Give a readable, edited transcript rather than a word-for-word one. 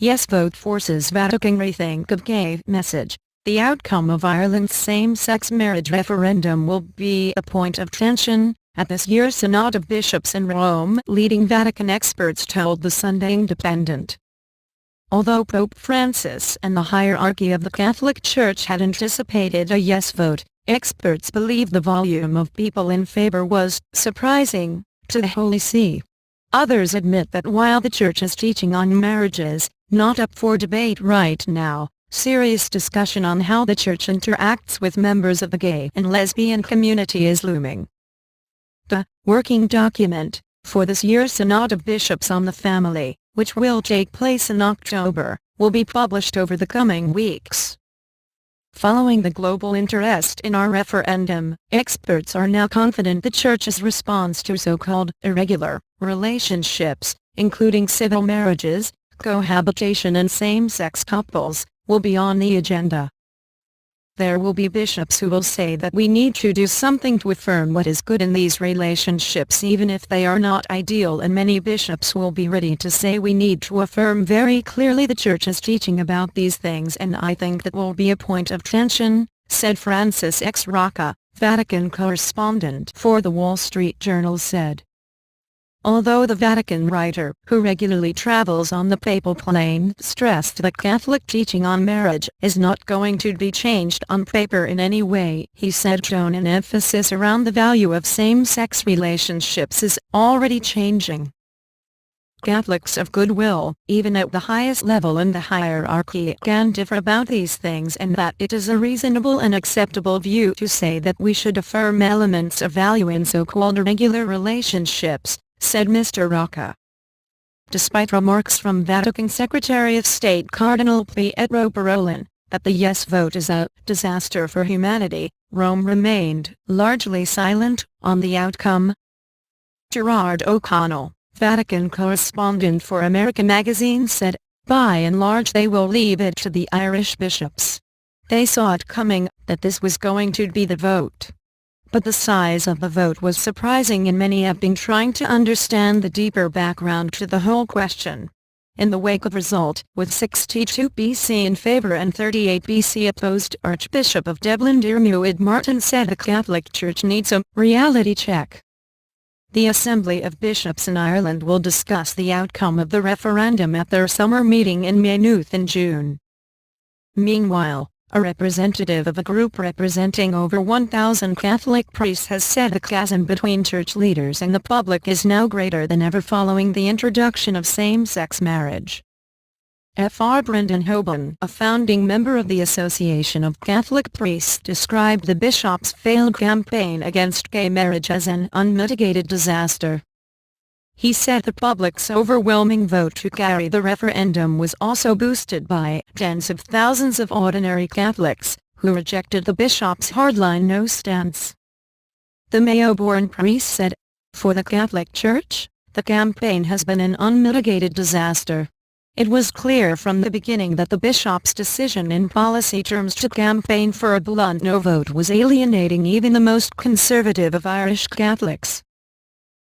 Yes vote forces Vatican rethink of gay message. The outcome of Ireland's same-sex marriage referendum will be a point of tension at this year's Synod of Bishops in Rome, leading Vatican experts told the Sunday Independent. Although Pope Francis and the hierarchy of the Catholic Church had anticipated a yes vote, experts believe the volume of people in favor was surprising to the Holy See. Others admit that while the Church is teaching on marriage is not up for debate right now, serious discussion on how the Church interacts with members of the gay and lesbian community is looming. The working document for this year's Synod of Bishops on the Family, which will take place in October, will be published over the coming weeks. Following the global interest in our referendum, experts are now confident the Church's response to so-called irregular relationships, including civil marriages, cohabitation and same-sex couples, will be on the agenda. There will be bishops who will say that we need to do something to affirm what is good in these relationships even if they are not ideal, and many bishops will be ready to say we need to affirm very clearly the Church's teaching about these things, and I think that will be a point of tension, said Francis X. Rocca, Vatican correspondent for the Wall Street Journal said. Although the Vatican writer, who regularly travels on the papal plane, stressed that Catholic teaching on marriage is not going to be changed on paper in any way, he said tone and emphasis around the value of same-sex relationships is already changing. Catholics of goodwill, even at the highest level in the hierarchy, can differ about these things, and that it is a reasonable and acceptable view to say that we should affirm elements of value in so-called irregular relationships, said Mr. Rocca. Despite remarks from Vatican Secretary of State Cardinal Pietro Parolin, that the yes vote is a disaster for humanity, Rome remained largely silent on the outcome. Gerard O'Connell, Vatican correspondent for American Magazine, said, by and large they will leave it to the Irish bishops. They saw it coming, that this was going to be the vote. But the size of the vote was surprising, and many have been trying to understand the deeper background to the whole question. In the wake of result, with 62 BC in favor and 38 BC opposed, Archbishop of Dublin Diarmuid Martin said the Catholic Church needs a reality check. The Assembly of Bishops in Ireland will discuss the outcome of the referendum at their summer meeting in Maynooth in June. Meanwhile, a representative of a group representing over 1,000 Catholic priests has said the chasm between church leaders and the public is now greater than ever following the introduction of same-sex marriage. Fr. Brendan Hoban, a founding member of the Association of Catholic Priests, described the bishop's failed campaign against gay marriage as an unmitigated disaster. He said the public's overwhelming vote to carry the referendum was also boosted by tens of thousands of ordinary Catholics, who rejected the bishop's hardline no stance. The Mayo-born priest said, for the Catholic Church, the campaign has been an unmitigated disaster. It was clear from the beginning that the bishop's decision in policy terms to campaign for a blunt no vote was alienating even the most conservative of Irish Catholics.